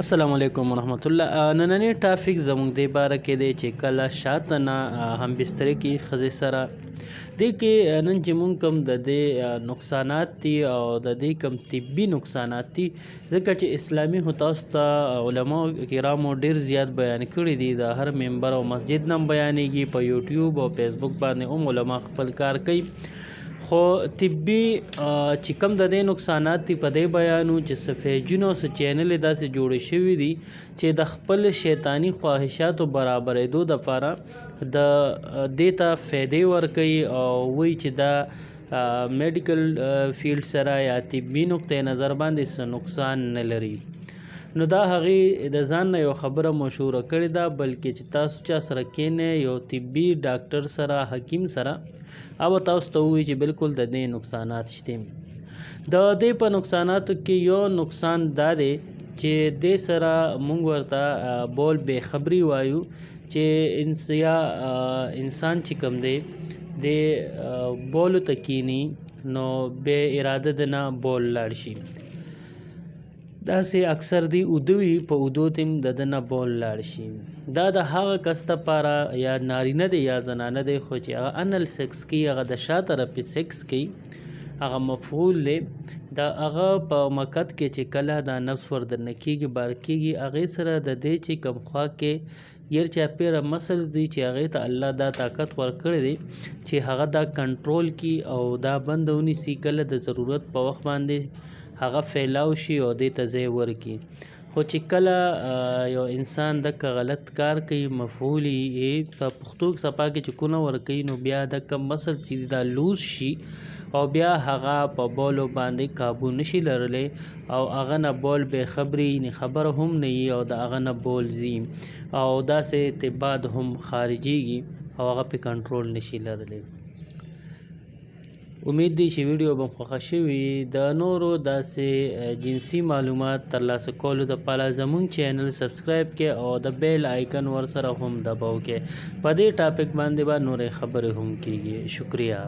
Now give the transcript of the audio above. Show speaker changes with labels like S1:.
S1: السلام علیکم ورحمت الله. نننی ټاپک زموږ د باره کې دی چې کله شاته نه هم بسترې کې ښځې سره دې کې نن چې مونږ کوم د دې نقصانات دي او د دې کوم طبي نقصانات دي، ځکه چې اسلامي خو تاسو ته علماء کرامو ډېر زیات بیان کړي دي، د هر ممبر او مسجد نه بیانېږي، په یوټیوب او فیسبوک باندې هم علما خپل کار کوي. خو طبي چې کوم د دې نقصانات دي په دې بیانو چې څه پیجونه او څه چینلې داسې جوړې شوي دي چې د خپل شیطاني خواهشاتو برابرېدو دپاره د دې ته فایدې ورکوي او وایي چې دا میډیکل فیلډ سره یا طبي نقطې نظر باندې څه نقصان نه لري. نو دا هغې د ځان نه یو خبره مشوره کړې ده، بلکې چې تاسو چا سره کښېنئ یو طبي ډاکټر سره، حکیم سره، او تاسو ته ووایي چې بالکل د دې نقصانات شته. د دې په نقصاناتو کې یو نقصان دا دی چې دې سره موږ ورته بول بې خبري وایو، چې یا انسان چې کوم دی د بولو ته کښېني نو بې اراده د نه بول لاړ شي. داسې اکثر دی اوده وي، په اودو ته هم د ده نه بول لاړ شي. دا د هغه کس دپاره یا نارینه دی یا زنانه دی خو چې هغه انل سیکس کوي، هغه د شا طرفې سیکس کوي، هغه مفعول دی. د هغه په مقد کې چې کله دا نفس ور درنه کېږي بار کېږي، هغې سره د دې چې کوم خوا کې ګیر چاپېره مسلز دي چې هغې ته الله دا طاقت ورکړی دی چې هغه دا کنټرول کړي او دا بنده ونیسي، کله د ضرورت په وخت باندې هغه فیلاو شي او دې ته ځای ورکړي. خو چې کله یو انسان دکه غلط کار کوي، مفعول یې په پښتو څپه کې چې کونه ورکوي، نو بیا دکه مسل چې دا لوز شي او بیا هغه په بولو باندې قابو نشي لرلی او هغه نه بول بې خبري خبره هم نه وي او د هغه نه بول ځي او داسې ارتباط هم خارجېږي او هغه پې کنټرول نشي لرلی. امید دی چې ویډیو به خوښه شوي. د نورو داسې جنسي معلومات ترلاسه کولو دپاره زموږ چینل سبسکرایب کړئ او د بیل آیکن ورسره هم دباو کړئ. په دې ټاپک باندې به نورې خبرې هم کېږي. شکریہ.